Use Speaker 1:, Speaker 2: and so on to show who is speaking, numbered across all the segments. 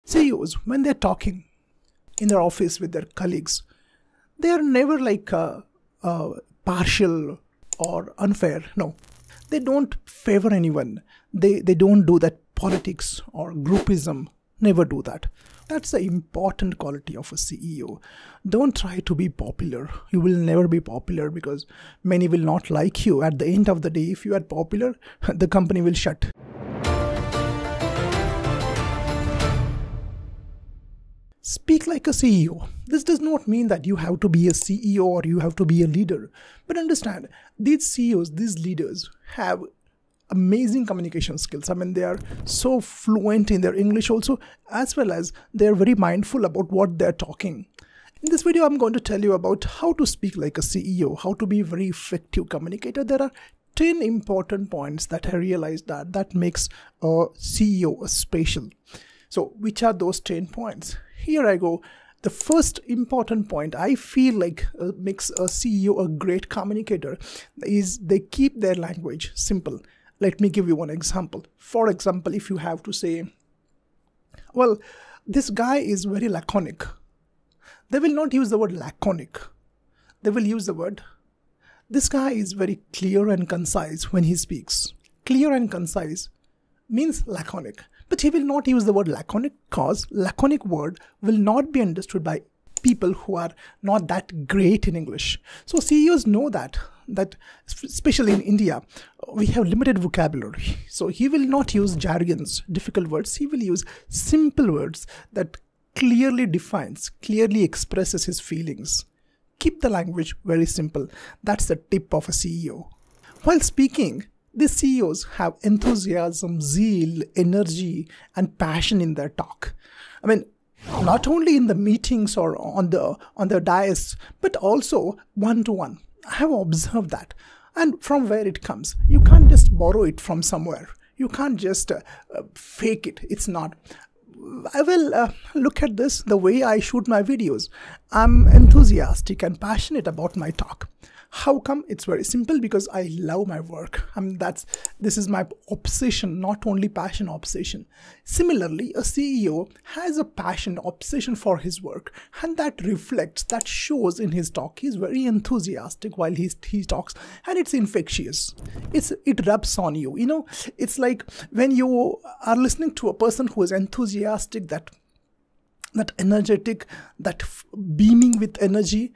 Speaker 1: CEOs, when they're talking in their office with their colleagues, they are never like partial or unfair. No, they don't favor anyone. They don't do that politics or groupism. Never do that. That's the important quality of a CEO. Don't try to be popular. You will never be popular because many will not like you. At the end of the day, if you are popular, the company will shut. Speak like a CEO. This does not mean that you have to be a CEO or you have to be a leader. But understand, these CEOs, these leaders have amazing communication skills. I mean, they are so fluent in their English also, as well as they are very mindful about what they're talking. In this video, I'm going to tell you about how to speak like a CEO, how to be a very effective communicator. There are 10 important points that I realized that makes a CEO special. So which are those 10 points? Here I go. The first important point I feel like makes a CEO a great communicator is they keep their language simple. Let me give you one example. For example, if you have to say, well, this guy is very laconic. They will not use the word laconic. They will use the word, this guy is very clear and concise when he speaks. Clear and concise means laconic. But he will not use the word laconic because laconic word will not be understood by people who are not that great in English. So CEOs know that especially in India, we have limited vocabulary. So he will not use jargons, difficult words. He will use simple words that clearly defines, clearly expresses his feelings. Keep the language very simple. That's the tip of a CEO. While speaking, these CEOs have enthusiasm, zeal, energy, and passion in their talk. I mean, not only in the meetings or on the dais, but also one-to-one. I have observed that. And from where it comes, you can't just borrow it from somewhere. You can't just fake it. It's not. I will look at this the way I shoot my videos. I'm enthusiastic and passionate about my talk. How come? It's very simple, because I love my work. I mean, this is my obsession, not only passion, obsession. Similarly, a CEO has a passion, obsession for his work, and that reflects, that shows in his talk. He's very enthusiastic while he talks, and it's infectious. It rubs on you. You know, it's like when you are listening to a person who is enthusiastic, that energetic, that beaming with energy,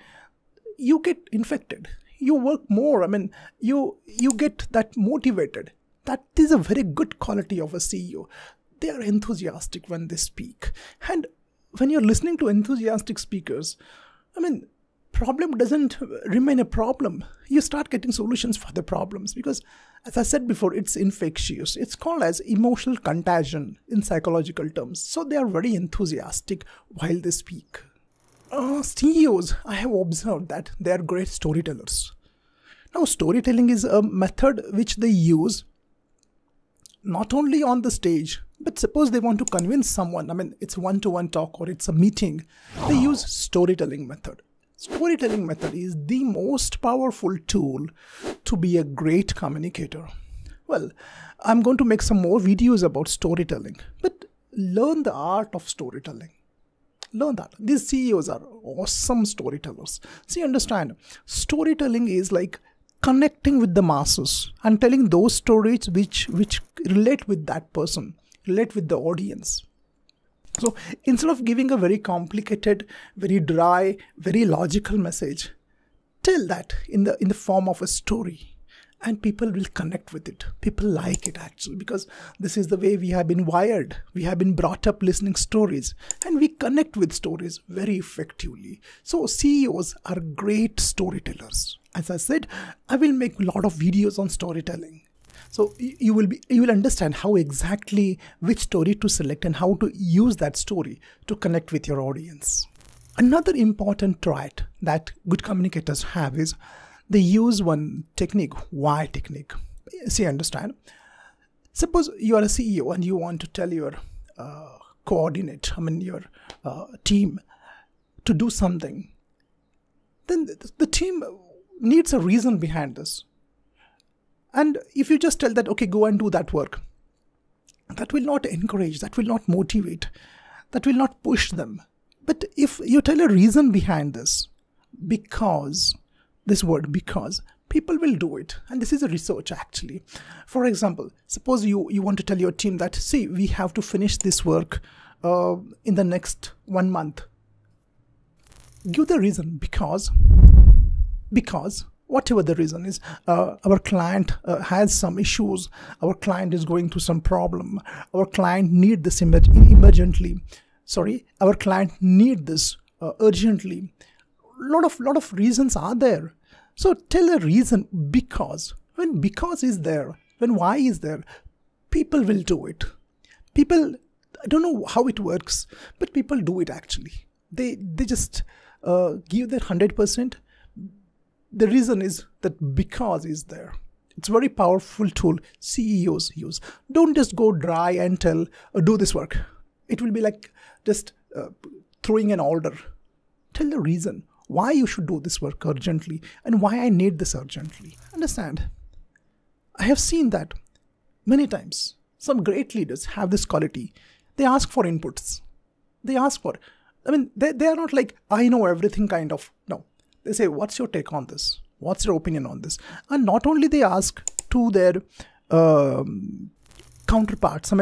Speaker 1: you get infected. You work more. I mean, you get that motivated. That is a very good quality of a CEO. They are enthusiastic when they speak. And when you're listening to enthusiastic speakers, I mean, problem doesn't remain a problem. You start getting solutions for the problems because, as I said before, it's infectious. It's called as emotional contagion in psychological terms. So they are very enthusiastic while they speak. CEOs, I have observed that they are great storytellers. Now, storytelling is a method which they use not only on the stage, but suppose they want to convince someone. I mean, it's one-to-one talk or it's a meeting. They use storytelling method. Storytelling method is the most powerful tool to be a great communicator. Well, I'm going to make some more videos about storytelling, but learn the art of storytelling. Learn that. These CEOs are awesome storytellers. See, understand, storytelling is like connecting with the masses and telling those stories which relate with that person, relate with the audience. So instead of giving a very complicated, very dry, very logical message, tell that in the form of a story. And people will connect with it. People like it actually, because this is the way we have been wired. We have been brought up listening stories, and we connect with stories very effectively. So CEOs are great storytellers. As I said, I will make a lot of videos on storytelling. So you will understand how exactly which story to select and how to use that story to connect with your audience. Another important trait that good communicators have is they use one technique, why technique. See, understand. Suppose you are a CEO and you want to tell your your team to do something. Then the team needs a reason behind this. And if you just tell that, okay, go and do that work, that will not encourage, that will not motivate. that will not push them. But if you tell a reason behind this, because, this word because, people will do it. And this is a research actually. For example, suppose you want to tell your team that, see, we have to finish this work in the next 1 month. Give the reason because whatever the reason is, our client has some issues, our client is going through some problem, our client need this emergently. Sorry, our client need this urgently. Lot of reasons are there. So tell a reason because. When because is there, when why is there, people will do it. People, I don't know how it works, but people do it actually. They just give their 100%. The reason is that because is there. It's a very powerful tool CEOs use. Don't just go dry and tell, do this work. It will be like just throwing an order. Tell the reason why you should do this work urgently and why I need this urgently. Understand? I have seen that many times. Some great leaders have this quality. They ask for inputs. They ask for, they are not like, I know everything kind of. No. They say, what's your take on this? What's your opinion on this? And not only they ask to their counterparts,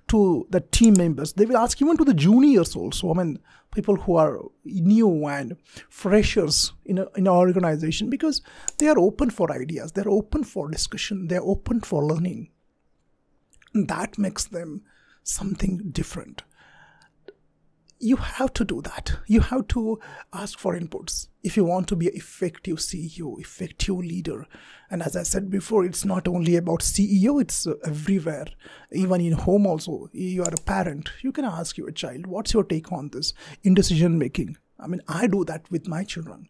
Speaker 1: to the team members, they will ask even to the juniors also. People who are new and freshers in an organization, because they are open for ideas, they're open for discussion, they're open for learning. And that makes them something different. You have to do that. You have to ask for inputs if you want to be an effective CEO, effective leader. And as I said before, it's not only about CEO, it's everywhere. Even in home also, you are a parent. You can ask your child, what's your take on this in decision making? I do that with my children.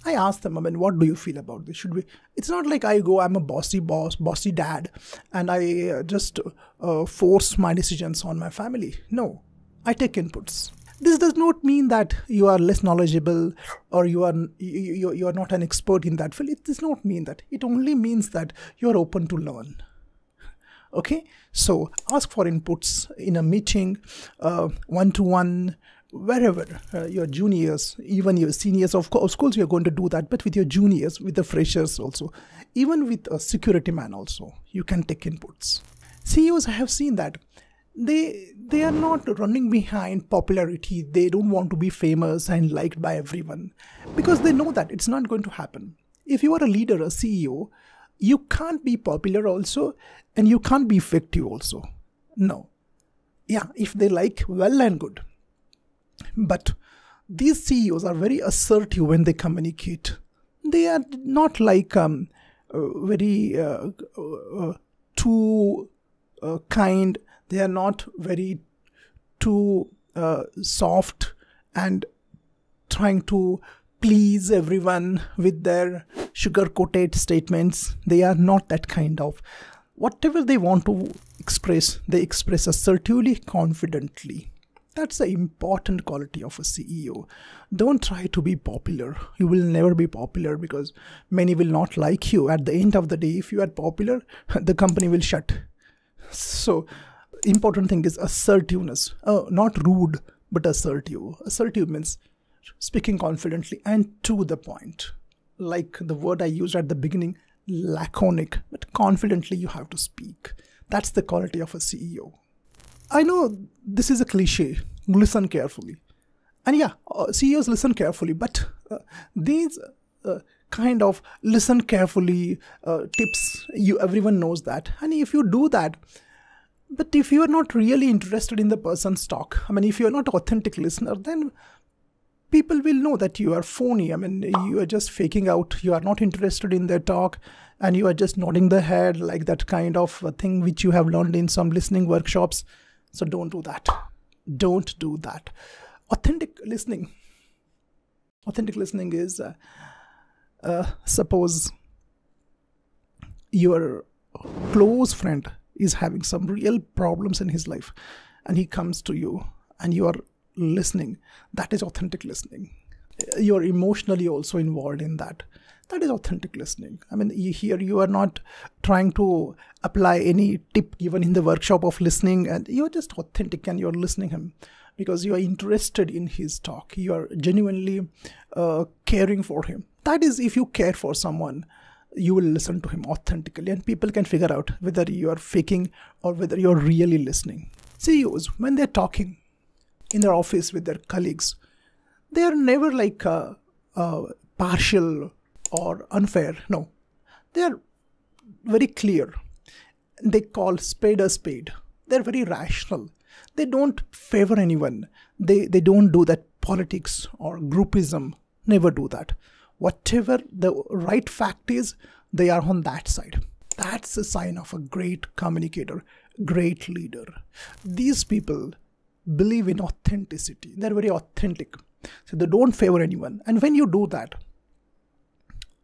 Speaker 1: I ask them, what do you feel about this? Should we? It's not like I go, I'm a bossy boss, bossy dad, and I just force my decisions on my family. No, I take inputs. This does not mean that you are less knowledgeable or you are not an expert in that field. It does not mean that. It only means that you are open to learn. Okay? So ask for inputs in a meeting, one-to-one, wherever. Your juniors, even your seniors, of course you're going to do that, but with your juniors, with the freshers also. Even with a security man also, you can take inputs. CEOs, I have seen that. They are not running behind popularity. They don't want to be famous and liked by everyone because they know that it's not going to happen. If you are a leader, a CEO, you can't be popular also and you can't be effective also. No. Yeah, if they like, well and good. But these CEOs are very assertive when they communicate. They are not like very too kind. They are not very too soft and trying to please everyone with their sugar-coated statements. They are not that kind of. Whatever they want to express, they express assertively, confidently. That's the important quality of a CEO. Don't try to be popular. You will never be popular because many will not like you. At the end of the day, if you are popular, the company will shut. So, important thing is assertiveness. Not rude, but assertive. Assertive means speaking confidently and to the point. Like the word I used at the beginning, laconic, but confidently you have to speak. That's the quality of a CEO. I know this is a cliche, listen carefully. And yeah, CEOs listen carefully, but these kind of listen carefully tips, everyone knows that. And if you do that, but if you are not really interested in the person's talk, if you are not an authentic listener, then people will know that you are phony. You are just faking out. You are not interested in their talk and you are just nodding the head like that kind of thing which you have learned in some listening workshops. So don't do that. Don't do that. Authentic listening is, suppose your close friend is having some real problems in his life and he comes to you and you are listening. That is authentic listening. You are emotionally also involved in that. That is authentic listening. I mean, here you are not trying to apply any tip given in the workshop of listening, and you're just authentic and you're listening him because you are interested in his talk. You are genuinely caring for him. That is, if you care for someone, you will listen to him authentically, and people can figure out whether you are faking or whether you're really listening. CEOs, when they're talking in their office with their colleagues, they are never like partial or unfair. No, they are very clear. They call spade a spade. They're very rational. They don't favor anyone. They don't do that politics or groupism. Never do that. Whatever the right fact is, they are on that side. That's a sign of a great communicator, great leader. These people believe in authenticity. They're very authentic. So they don't favor anyone. And when you do that,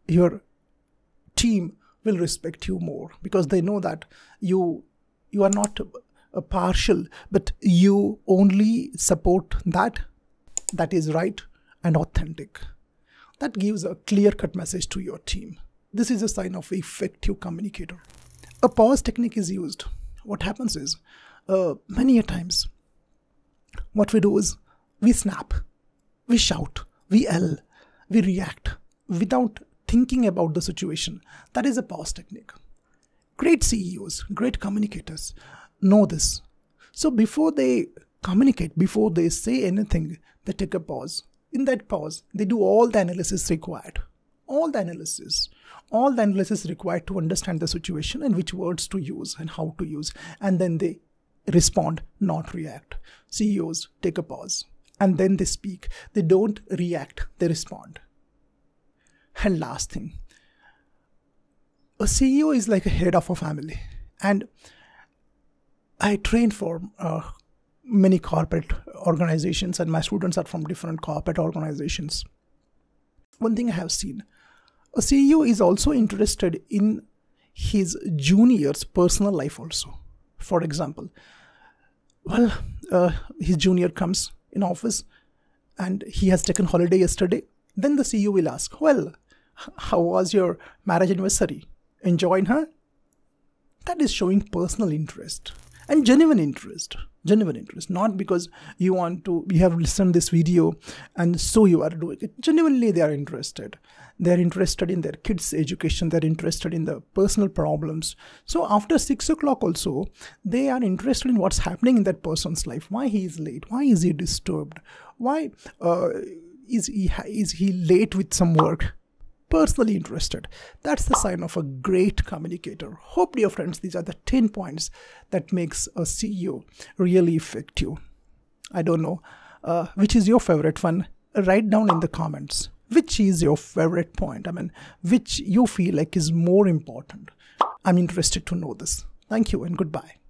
Speaker 1: your team will respect you more because they know that you are not partial, but you only support that is right and authentic. That gives a clear-cut message to your team. This is a sign of an effective communicator. A pause technique is used. What happens is, many a times, what we do is we snap, we shout, we yell, we react without thinking about the situation. That is a pause technique. Great CEOs, great communicators know this. So before they communicate, before they say anything, they take a pause. In that pause, they do all the analysis required. All the analysis required to understand the situation and which words to use and how to use. And then they respond, not react. CEOs take a pause and then they speak. They don't react, they respond. And last thing, a CEO is like a head of a family. And I train for many corporate organizations, and my students are from different corporate organizations. One thing I have seen, a CEO is also interested in his junior's personal life also. For example, his junior comes in office and he has taken holiday yesterday. Then the CEO will ask, well, how was your marriage anniversary? Enjoying her? That is showing personal interest and genuine interest. Genuine interest, not because you have listened to this video and so you are doing it. Genuinely, they are interested. They are interested in their kids' education. They're interested in the personal problems. So after 6 o'clock also, they are interested in what's happening in that person's life. Why he is late? Why is he disturbed? Why is he late with some work? Personally interested. That's the sign of a great communicator. Hope, dear friends, these are the 10 points that makes a CEO really effective. I don't know which is your favorite one. Write down in the comments which is your favorite point. I mean, which you feel like is more important. I'm interested to know this. Thank you and goodbye.